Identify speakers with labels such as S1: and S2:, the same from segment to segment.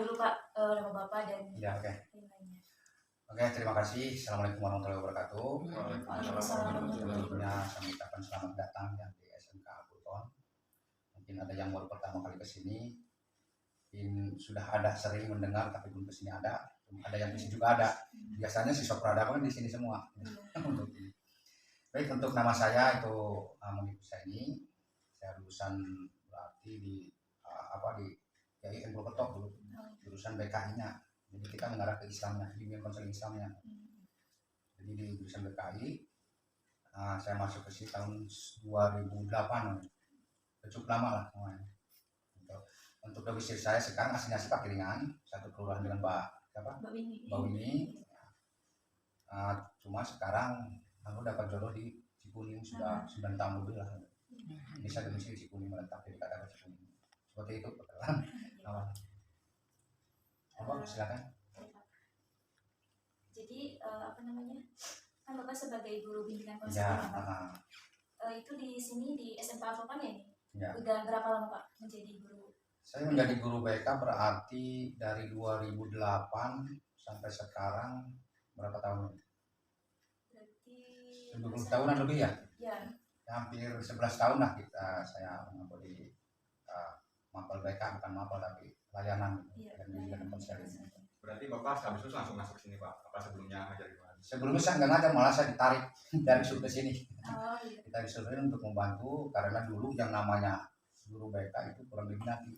S1: dulu Pak nama Bapak dan
S2: Ya, oke.
S1: yang lainnya.
S2: Oke, terima kasih. Assalamualaikum warahmatullahi wabarakatuh.
S1: Waalaikumsalam warahmatullahi
S2: Tentunya
S1: wabarakatuh.
S2: saya mengucapkan selamat datang yang di SMK Alputon. Mungkin ada yang baru pertama kali ke sini, mungkin sudah ada sering mendengar tapi belum ke sini ada. Ada yang di sini juga ada. Biasanya siswa peradaban di sini semua. Untuk ini. Baik, untuk nama saya itu Munib Husaini. Saya lulusan berarti di di YIN Purwokerto dulu, jurusan BKI-nya. Jadi kita mengarah ke Islamnya, bimbingan konseling Islamnya. Jadi di jurusan BKI, saya masuk ke sini tahun 2008, cukup lama lah semuanya. Untuk domisili saya sekarang aslinya sih Pakiringan, satu kelurahan dengan Mbak Wini. Cuma sekarang aku dapat jodoh di Cikunir sudah 9 tahun lebih lah. Bisa domisili Cikunir, menetap di dekat Cikunir. Seperti itu perkenalan awal. Silakan.
S1: Jadi kan Bapak sebagai guru bimbingan konseling
S2: Ya,
S1: itu di sini di SMK Alputon ya?
S2: Ya.
S1: Udah berapa lama Pak menjadi guru?
S2: Saya menjadi guru BK berarti dari 2008 sampai sekarang berapa tahun?
S1: Berarti
S2: 20 tahunan lebih ya?
S1: Ya.
S2: Hampir 11 tahun lah saya mengambil di mapel BK, bukan mapel tapi layanan dan bimbingan konseling.
S3: Berarti Bapak habis itu langsung masuk sini Pak? Apa sebelumnya ngajar di mana?
S2: Sebelumnya saya nggak ngajar, malah saya ditarik dari suruh ke sini.
S1: Iya.
S2: Kita disuruhin untuk membantu karena dulu yang namanya guru BK itu kurang diminati.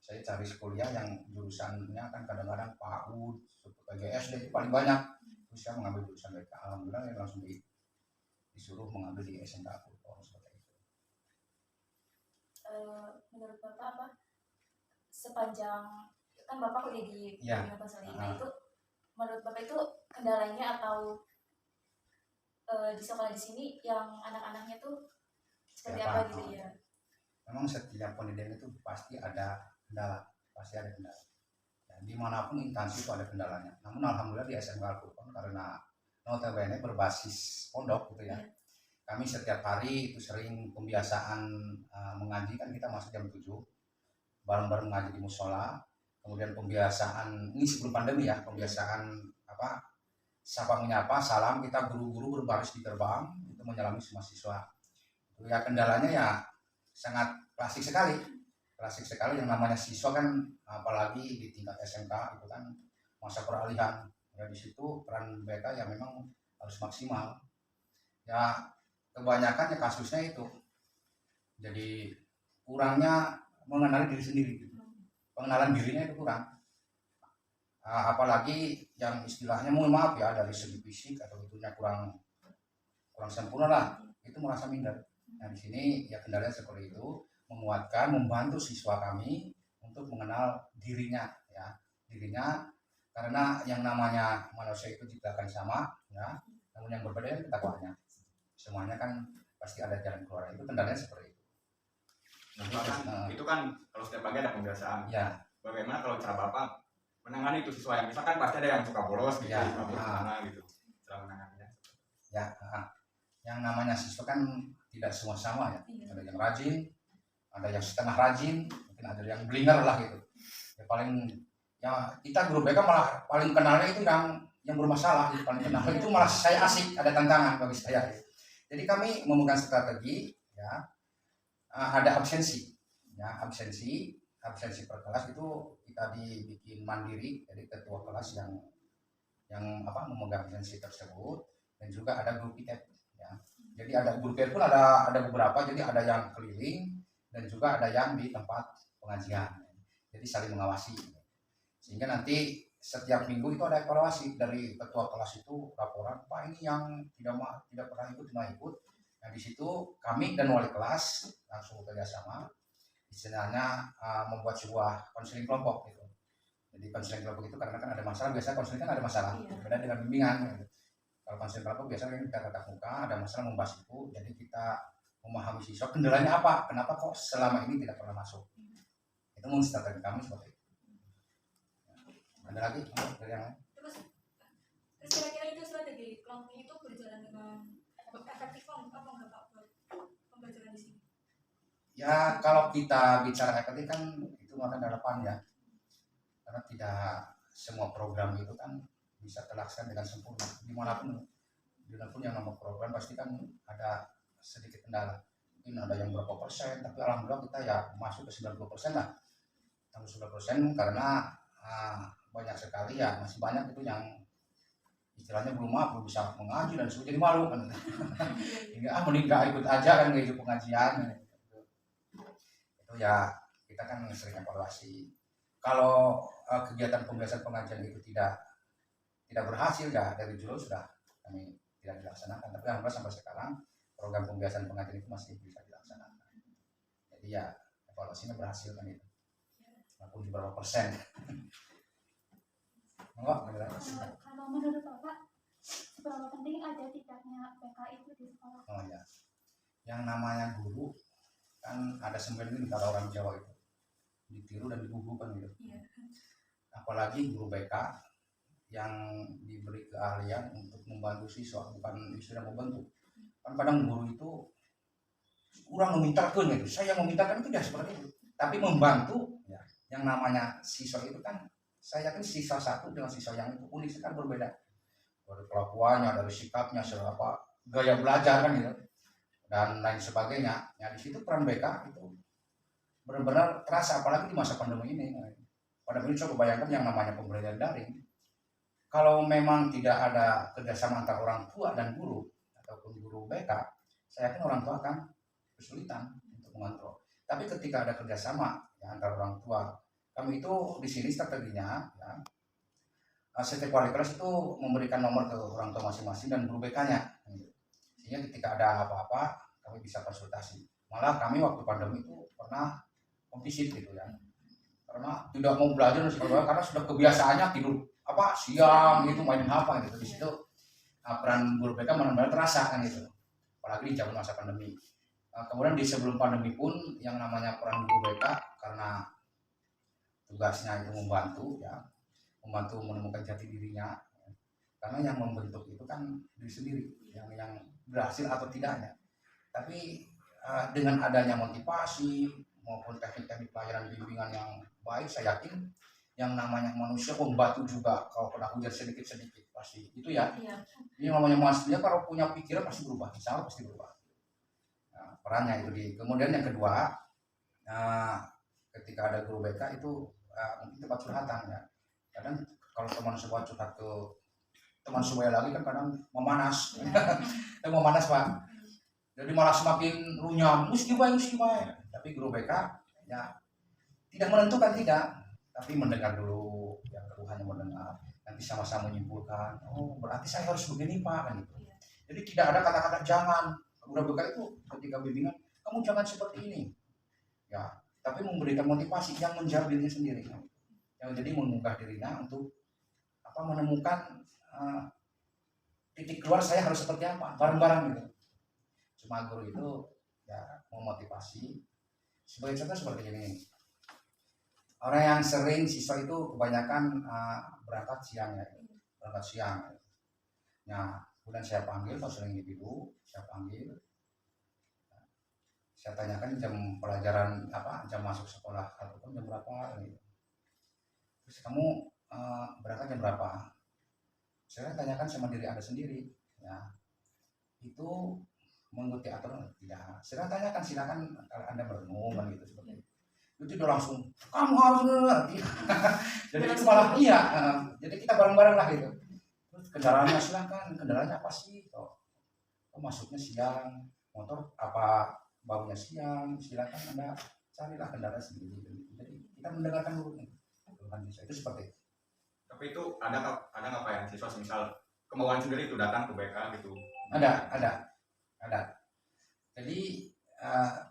S2: Saya cari kuliah yang jurusannya kan kadang-kadang PAUD, PGSD itu paling banyak. Terus saya mengambil jurusan BK. Alhamdulillah saya langsung disuruh mengambil di SMK Alputon seperti itu.
S1: Menurut Bapak apa? Sepanjang kan Bapak kuliah di bimbingan konseling, itu menurut Bapak itu kendalanya atau di sekolah di sini yang anak-anaknya tuh seperti apa gitu ya?
S2: Memang setiap pendidikan itu pasti ada kendala, Dan dimanapun instansi itu ada kendalanya. Namun alhamdulillah di SMK Alputon karena notabene berbasis pondok gitu ya. Kami setiap hari itu sering pembiasaan mengaji, kan kita masuk jam 7 bareng-bareng ngaji di musola. Kemudian pembiasaan ini sebelum pandemi ya, pembiasaan sapa menyapa, salam, kita guru-guru berbaris di gerbang itu menyalami semua siswa. Itu ya kendalanya ya sangat klasik sekali yang namanya siswa kan, apalagi di tingkat SMK itu kan masa peralihan. Ya di situ peran BK ya memang harus maksimal. Ya kebanyakan ya kasusnya itu. Jadi kurangnya mengenali diri sendiri. Pengenalan dirinya itu kurang. Apalagi yang istilahnya mohon maaf ya dari segi fisik atau itunya kurang sempurna lah, itu merasa minder. Nah di sini ya kendalanya seperti itu, menguatkan, membantu siswa kami untuk mengenal dirinya karena yang namanya manusia itu diciptakan sama ya, namun yang berbeda itu takwanya. Semuanya kan pasti ada jalan keluar, itu kendalanya seperti itu.
S3: Nah, itu kan kalau setiap pagi ada pembiasaan.
S2: Ya.
S3: Bagaimana kalau cara Bapak menangani itu siswa yang misalkan pasti ada yang suka bolos gitu, gitu. Cara menanganinya.
S2: Ya, yang namanya siswa kan tidak semua sama ya. Ada yang rajin, ada yang setengah rajin, mungkin ada yang blinger lah gitu. Ya kita guru BK malah paling kenalnya itu yang bermasalah, paling kenal itu malah saya asik, ada tantangan bagi saya. Jadi kami memegang strategi ya. Ada absensi per kelas itu kita dibikin mandiri, jadi ketua kelas yang memegang absensi tersebut, dan juga ada grup piket ya. Jadi ada grup piket pun ada beberapa, jadi ada yang keliling dan juga ada yang di tempat pengajian. Jadi saling mengawasi, sehingga nanti setiap minggu itu ada evaluasi dari ketua kelas itu, laporan Pak ini yang tidak pernah ikut. Nah di situ kami dan wali kelas langsung kerjasama, istilahnya membuat sebuah konseling kelompok gitu. Jadi konseling kelompok itu karena kan ada masalah, biasanya konseling kan ada masalah, beda dengan bimbingan. Gitu. Kalau konseling kelompok biasanya kita tatap muka, ada masalah membahas itu, jadi kita memahami siswa kendalanya apa, kenapa kok selama ini tidak pernah masuk. Itu mungkin strategi kami seperti itu. Ada lagi dari yang lain?
S1: Terus kira-kira itu strategi kelompok itu berjalan dengan efektif apa enggak Pak buat pembelajaran di sini?
S2: Ya kalau kita bicara efektif kan itu makan harapan ya. karena tidak semua program itu kan bisa terlaksana dengan sempurna. Dimanapun yang nama program pasti kan ada sedikit kendala. Mungkin ada yang berapa persen, tapi alhamdulillah kita ya masuk ke 90% lah. 90% karena banyak sekali ya, masih banyak itu yang istilahnya belum bisa mengaji dan sudah jadi malu kan. Hingga mending gak ikut aja kan ikut pengajian. Itu ya kita kan sering evaluasi. Kalau kegiatan pembiasan pengajian itu tidak berhasil ya dari dulu sudah kami tidak dilaksanakan. Tapi alhamdulillah sampai sekarang program pembiasan pengajian itu masih bisa dilaksanakan. Jadi ya evaluasinya berhasil kan itu. Walaupun berapa persen.
S1: Kalau menurut Bapak seberapa penting ada tidaknya BK itu di sekolah?
S2: Oh ya, yang namanya guru kan ada sembilan kata orang Jawa itu ditiru dan digugukan gitu.
S1: Iya.
S2: Apalagi guru BK yang diberi keahlian untuk membantu siswa, bukan istilah membantu. Kan kadang guru itu kurang memintakan gitu. Saya memintakan itu tidak seperti itu, tapi membantu ya. Yang namanya siswa itu kan, saya yakin siswa satu dengan siswa yang itu unik sekali berbeda. Dari kelakuannya, dari sikapnya, serapa gaya belajar kan gitu, dan lain sebagainya. Ya di situ peran BK itu benar-benar terasa, apalagi di masa pandemi ini. Pada ini coba bayangkan yang namanya pembelajaran daring. Kalau memang tidak ada kerjasama antara orang tua dan guru ataupun guru BK, saya yakin orang tua akan kesulitan untuk mengontrol. Tapi ketika ada kerjasama ya, antara orang tua, kami itu di sini strateginya ya, setiap wali kelas itu memberikan nomor ke orang tua masing-masing dan guru BK-nya. Sehingga ketika ada apa-apa kami bisa konsultasi. Malah kami waktu pandemi itu pernah kompisit gitu ya. Karena tidak mau belajar karena sudah kebiasaannya tidur siang gitu, main apa gitu. Di situ peran guru BK benar-benar terasa kan gitu. Apalagi di zaman masa pandemi. Kemudian di sebelum pandemi pun yang namanya peran guru BK karena tugasnya itu membantu menemukan jati dirinya, karena yang membentuk itu kan diri sendiri yang berhasil atau tidaknya. Tapi dengan adanya motivasi maupun teknik-teknik pelayanan bimbingan yang baik, saya yakin yang namanya manusia membantu juga. Kalau kena hujan sedikit-sedikit pasti itu ya. Ini namanya manusia kalau punya pikiran pasti berubah, insya Allah pasti berubah. Perannya itu kemudian yang kedua, ketika ada guru BK itu mungkin tempat curhatan ya. Kadang kalau teman sebuah curhat ke teman sebaya lagi kan kadang memanas, memanas Pak. Jadi malah semakin runyam, mesti baik. Tapi guru BK ya tidak menentukan, tapi mendengar dulu, yang keluhannya mendengar, nanti sama-sama menyimpulkan. Oh berarti saya harus begini Pak kan gitu. Jadi tidak ada kata-kata jangan. Guru BK itu ketika bimbingan, kamu jangan seperti ini, ya. Tapi memberikan motivasi yang menjawab dirinya sendiri, yang jadi mengunggah dirinya untuk menemukan titik keluar saya harus seperti apa, bareng-bareng gitu. Cuma guru itu ya memotivasi. Sebagai contoh seperti ini, orang yang sering siswa itu kebanyakan berangkat siang. Nah, kemudian saya panggil, kalau sering individu, saya panggil, saya tanyakan jam pelajaran jam masuk sekolah ataupun jam berapa gitu. Terus kamu berangkat jam berapa? Saya tanyakan sama diri Anda sendiri, ya. Itu mengikuti aturan tidak? Saya tanyakan, silakan kalau Anda merenung gitu seperti itu. Itu udah langsung kamu harus ngerti. Jadi itu malah jadi kita bareng-bareng lah gitu. Terus kendalanya silakan, kendalanya apa sih? Oh, masuknya siang, motor apa baunya siang, silakan Anda carilah kendala sendiri. Jadi kita mendengarkan dulu nih. Itu seperti itu.
S3: Tapi itu ada nggak Pak yang siswa misal kemauan sendiri itu datang ke BK gitu?
S2: Ada. Jadi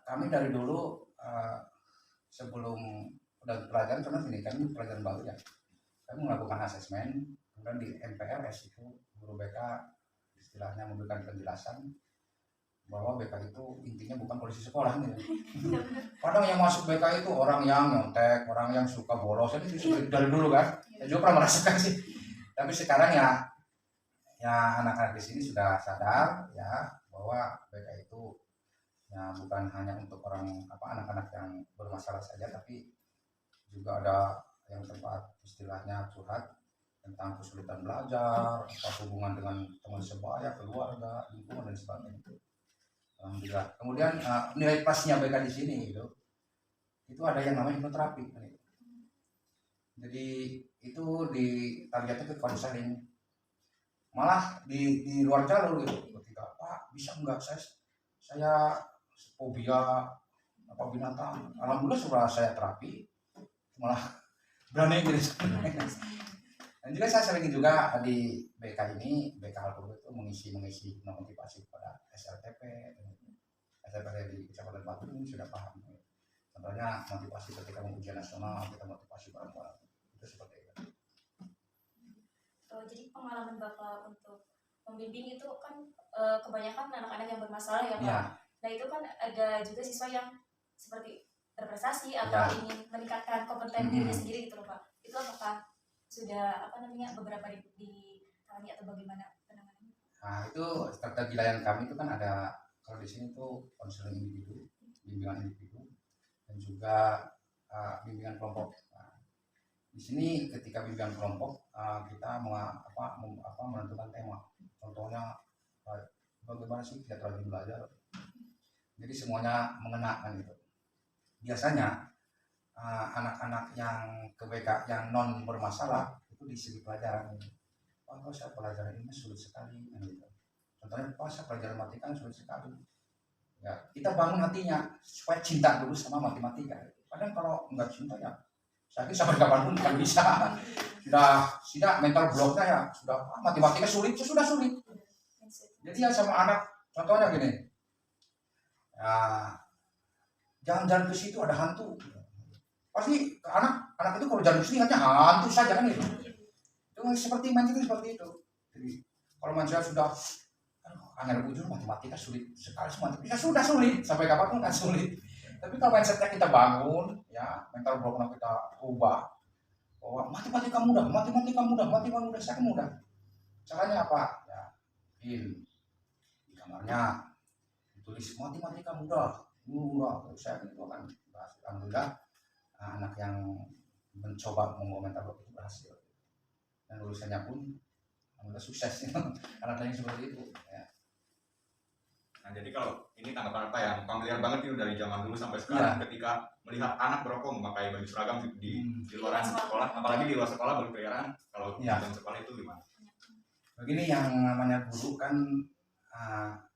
S2: kami dari dulu sebelum pelajaran karena ini kami pelajaran baru ya, kami melakukan asesmen. Kemudian di MPRS itu guru BK istilahnya memberikan penjelasan bahwa BK itu intinya bukan polisi sekolah gitu. Kadang yang masuk BK itu orang yang nyontek, orang yang suka bolos, ini dari dulu kan. Saya juga pernah merasakan sih. Tapi sekarang ya anak-anak di sini sudah sadar ya bahwa BK itu ya bukan hanya untuk orang anak-anak yang bermasalah saja, tapi juga ada yang tempat istilahnya curhat tentang kesulitan belajar, apa hubungan dengan teman sebaya, keluarga, lingkungan dan sebagainya. Alhamdulillah. Kemudian nilai plusnya BK di sini gitu, itu ada yang namanya hipnoterapi. Jadi itu di targetnya ke konseling, malah di luar jalur gitu. Ketika Pak bisa enggak saya fobia apa binatang, alhamdulillah setelah saya terapi malah berani gitu. Dan juga saya sering juga di BK ini, BK Alpur itu mengisi motivasi kepada SLTP di Kecamatan Batu ini sudah paham. Contohnya motivasi ketika mau ujian nasional, kita motivasi bareng-bareng. Itu seperti itu.
S1: Jadi pengalaman Bapak untuk membimbing itu kan kebanyakan anak-anak yang bermasalah ya Pak.
S2: Ya.
S1: Nah itu kan ada juga siswa yang seperti berprestasi atau ingin meningkatkan kompeten dirinya sendiri gitu loh Pak. Itu apakah sudah beberapa ditangani atau bagaimana penanganannya?
S2: Nah itu strategi layanan kami itu kan ada, kalau di sini tuh konseling individu, bimbingan individu, dan juga bimbingan kelompok. Nah, di sini ketika bimbingan kelompok kita menentukan tema. Contohnya bagaimana sih kita rajin belajar. Jadi semuanya mengenakan gitu. Biasanya anak-anak yang ke BK yang non bermasalah itu di segi pelajaran ini. Oh, saya pelajaran ini sulit sekali gitu. Contohnya saya pelajaran matematika sulit sekali. Ya, kita bangun hatinya supaya cinta dulu sama matematika. Padahal kalau nggak cinta ya saya kira sampai kapanpun kan bisa. Sudah mental blocknya ya sudah matematika sulit, sudah sulit. Jadi ya sama anak contohnya gini. Ya, jangan ke situ ada hantu. Pasti anak itu kalau jalan ke sini hanya hantu saja kan itu. Itu seperti mancing seperti itu. Jadi kalau manusia sudah angin ujung matematika sulit sekali semua. Bisa sudah sulit sampai kapanpun kan sulit. Tapi kalau mindsetnya kita bangun, ya mental block kita ubah bahwa matematika mudah, saya mudah. Caranya apa? Ya, di kamarnya tulis matematika mudah. Saya itu akan berhasil. Alhamdulillah anak yang mencoba membawa mental block itu berhasil. Dan lulusannya pun alhamdulillah sukses. Anak-anak yang seperti itu. Ya.
S3: Nah jadi kalau ini tanggapan apa yang familiar banget itu dari zaman dulu sampai sekarang ketika melihat anak berokok memakai baju seragam di luar sekolah, apalagi di luar sekolah berkeliaran, kalau di dalam sekolah itu gimana?
S2: Begini, yang namanya guru kan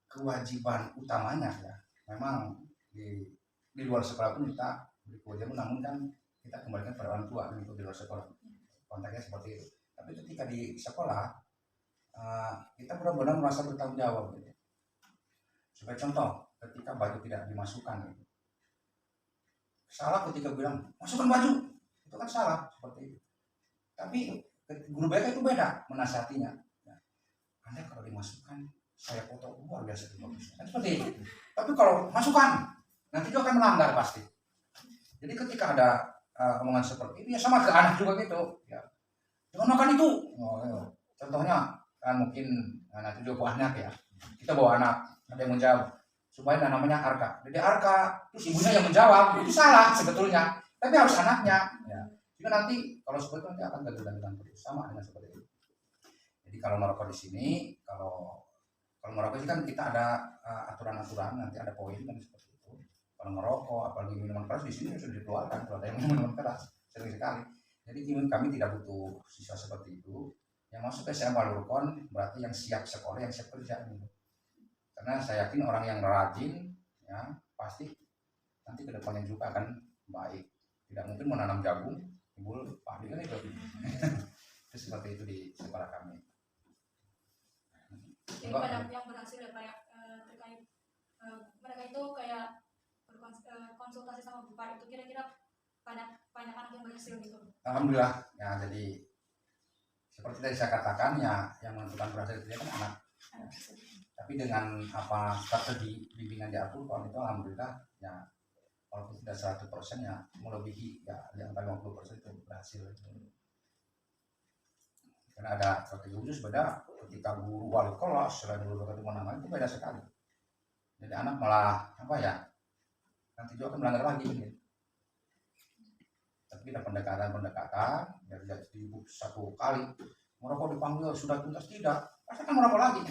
S2: kewajiban utamanya ya memang di luar sekolah pun kita berkewajiban, namun kan kita kembalikan pada orang tua untuk di luar sekolah konteksnya seperti itu. Tapi ketika di sekolah kita benar-benar merasa bertanggung jawab gitu. Sebagai contoh, ketika baju tidak dimasukkan gitu. Salah ketika bilang masukkan baju, itu kan salah seperti itu. Tapi guru BK itu beda menasihatinya. Anda kalau dimasukkan saya foto luar biasa itu bagus. Kan seperti itu. Tapi kalau masukkan nanti dia akan melanggar pasti. Jadi ketika ada omongan seperti itu ya sama ke anak juga gitu. Ya. Jangan makan itu. Contohnya kan mungkin nanti juga anak ya. Kita bawa anak, ada yang menjawab supaya namanya Arka. Jadi Arka terus ibunya yang menjawab itu salah sebetulnya. Tapi harus anaknya. Ya. Jadi nanti kalau seperti itu nanti akan gagal-gagal terus sama dengan seperti itu. Jadi kalau merokok di sini, kalau merokok itu kan kita ada aturan-aturan, nanti ada poin kan seperti itu. Kalau merokok, apalagi minuman keras di sini sudah dikeluarkan, kalau ada yang minuman keras sering sekali. Jadi kami tidak butuh siswa seperti itu. Yang masuk ke SMA Lurkon berarti yang siap sekolah, yang siap kerja gitu. Karena saya yakin orang yang rajin, ya pasti nanti kedepannya juga akan baik. Tidak mungkin menanam jagung, timbul padi kan itu. Itu seperti itu di sekolah kami.
S1: Jadi pada yang berhasil ya kayak terkait mereka itu kayak konsultasi sama Bapak itu kira-kira banyak anak yang berhasil gitu.
S2: Alhamdulillah ya, jadi seperti tadi saya katakan ya yang menentukan berhasil itu kan anak. Tapi dengan apa strategi bimbingan di Alpur itu alhamdulillah ya walaupun tidak 100% ya melebihi ya yang 50% itu berhasil. Karena ada strategi khusus beda ketika guru wali kelas selain guru ketemu nama itu beda sekali. Jadi anak malah apa ya nanti juga akan melanggar lagi gitu. Tapi tapi ada pendekatan dari ibu satu kali merokok dipanggil sudah tuntas tidak, pasti kan merokok lagi.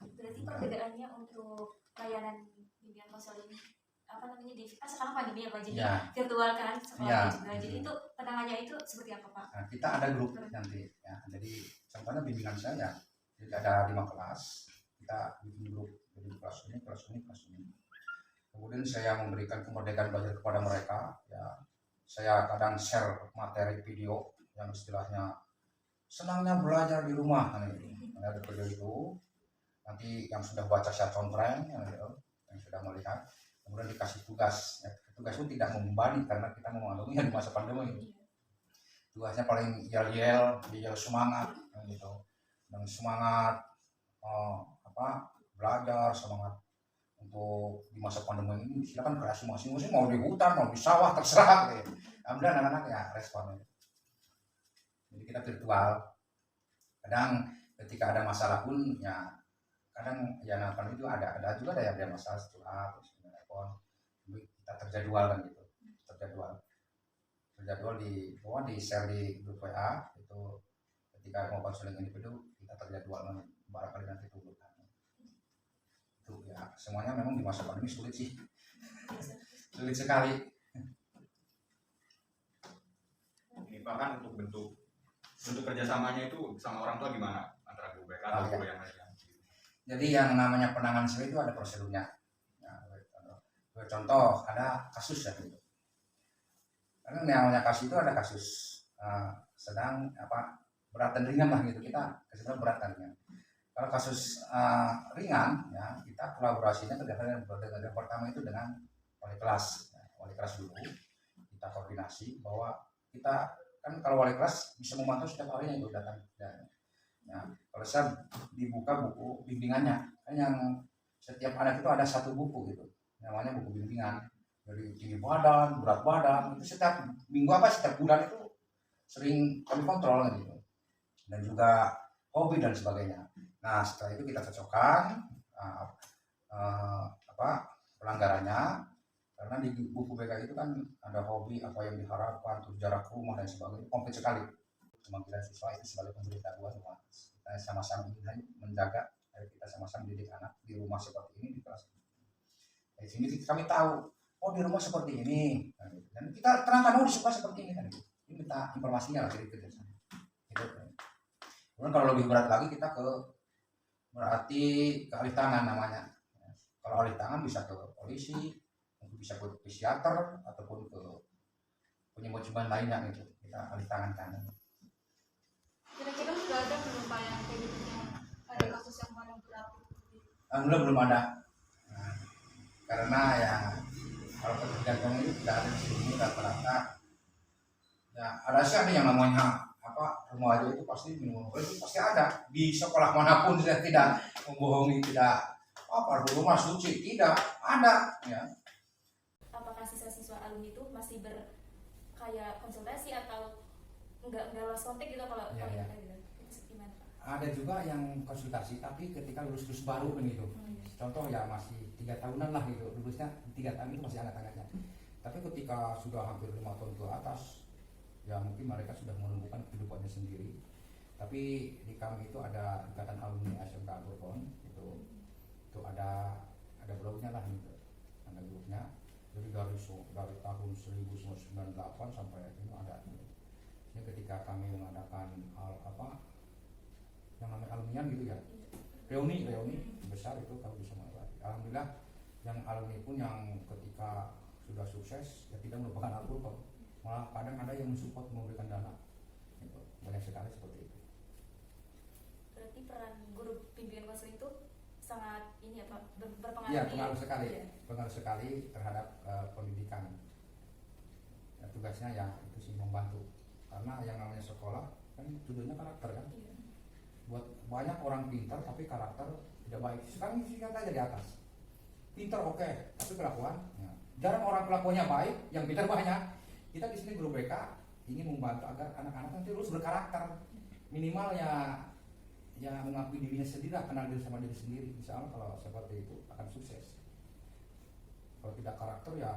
S1: Berarti perbedaannya untuk layanan bimbingan konseling apa namanya di sekarang pandemi ya Pak, jadi virtual kan sekolahnya juga. Jadi itu penanganannya itu seperti apa Pak?
S2: Nah, kita ada grup nanti ya. Jadi contohnya bimbingan saya jadi ada 5 kelas, kita bikin grup, jadi kelas ini. Kemudian saya memberikan kemerdekaan belajar kepada mereka ya. Saya kadang share materi video yang istilahnya senangnya belajar di rumah kan itu. Ada video itu nanti yang sudah baca saya contreng yang sudah melihat, kemudian dikasih tugas ya. Tugas itu tidak membebani karena kita mengalaminya di masa pandemi ini. Tugasnya paling yel semangat gitu, dan semangat belajar, semangat untuk di masa pandemi ini. Silakan kreasi masing-masing, mau di hutan mau di sawah terserah gitu. Alhamdulillah anak-anak ya responnya. Jadi kita virtual, kadang ketika ada masalah pun ya kadang ya nampak itu ada juga ada yang masalah setelah terus telepon, kita terjadwal kan gitu, terjadwal di share di grup WA itu. Ketika mau konseling individu kita terjadwal, barangkali nanti tunggu itu ya. Semuanya memang di masa pandemi sulit sekali.
S3: Bahkan untuk bentuk kerjasamanya itu sama orang tua gimana antara guru BK atau guru yang lain?
S2: Jadi yang namanya penanganan siswa itu ada prosedurnya. Contoh ada kasus ya gitu. Karena yang namanya kasus itu ada kasus sedang berat dan ringan lah gitu. Kita kesimpulan berat dan ringan. Kalau kasus ringan ya kita kolaborasinya dengan pertama itu dengan wali kelas dulu. Kita koordinasi bahwa kita kan kalau wali kelas bisa memantau setiap harinya itu datang. Nah, kalau saya dibuka buku bimbingannya, kan yang setiap anak itu ada satu buku gitu, namanya buku bimbingan. Dari tinggi badan, berat badan, itu setiap minggu setiap bulan itu sering kami kontrol gitu. Dan juga hobi dan sebagainya. Nah setelah itu kita cocokkan pelanggarannya, karena di buku BK itu kan ada hobi apa yang diharapkan, terus jarak rumah dan sebagainya, komplit sekali. Pemanggilan siswa itu sebagai pemberitahuan bahwa kita sama-sama ingin menjaga, kita sama-sama mendidik anak di rumah seperti ini, di kelas ini. Dari sini kami tahu, oh di rumah seperti ini, dan kita terangkan, oh di sekolah seperti ini kan. Ini minta informasinya lah dari kerjasama. Gitu. Kemudian kalau lebih berat lagi kita berarti ke alih tangan namanya. Kalau alih tangan bisa ke polisi, bisa ke psikiater ataupun ke penyembuhan lainnya gitu. Kita alih tangan kan.
S1: Kira-kira sudah ada belum Pak yang kayak gitu, ada kasus yang paling berat?
S2: Belum ada. Nah, karena ya kalau ketergantungan itu tidak ada di sini rata-rata. Ya ada sih ada yang namanya rumah aja itu pasti minum itu pasti ada di sekolah manapun. Saya tidak membohongi, tidak rumah suci, tidak ada ya.
S1: Apakah siswa-siswa alumni itu masih kayak konsultasi atau enggak lost kontak gitu kalau
S2: ya.
S1: Gitu? Gimana Pak?
S2: Ada juga yang konsultasi tapi ketika lulus baru kan gitu. Contoh ya masih 3 tahunan lah gitu, lulusnya 3 tahun itu masih anak-anaknya. Tapi ketika sudah hampir 5 tahun ke atas ya mungkin mereka sudah menumbuhkan kehidupannya sendiri. Tapi di kami itu ada ikatan alumni SMK Bourbon itu ada blognya lah gitu, ada grupnya. Jadi dari tahun 1998 sampai ini ada. Ini ketika kami mengadakan yang namanya alumni gitu ya, reuni besar itu kami bisa melewati. Alhamdulillah yang alumni pun yang ketika sudah sukses ya tidak melupakan Al-Qur'an, malah kadang ada yang mensupport, memberikan dana gitu. Banyak sekali seperti itu.
S1: Berarti peran guru bimbingan konseling itu sangat ini ya Pak, berpengaruh.
S2: Iya, pengaruh sekali,
S1: ya?
S2: Pengaruh sekali terhadap pendidikan. Ya, tugasnya ya itu sih membantu, karena yang namanya sekolah kan tujuannya karakter kan.
S1: Iya.
S2: Buat banyak orang pintar tapi karakter tidak baik. Sekarang kita aja di atas, pintar oke, tapi kelakuan ya. Jarang orang kelakuannya baik, yang pintar banyak. Kita di sini guru BK ingin membantu agar anak-anak nanti lulus berkarakter, minimal ya mengakui dirinya sendiri, kenal diri sama diri sendiri. Insya Allah kalau seperti itu akan sukses. Kalau tidak karakter ya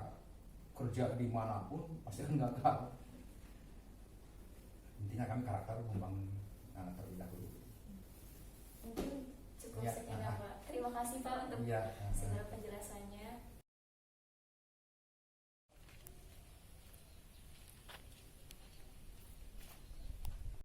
S2: kerja dimanapun pasti kan gagal. Intinya kami karakter membangun anak terlebih dahulu.
S1: Mungkin cukup
S2: Ya,
S1: sekian Pak. Terima kasih Pak untuk
S2: Iya,
S1: segala penjelasannya.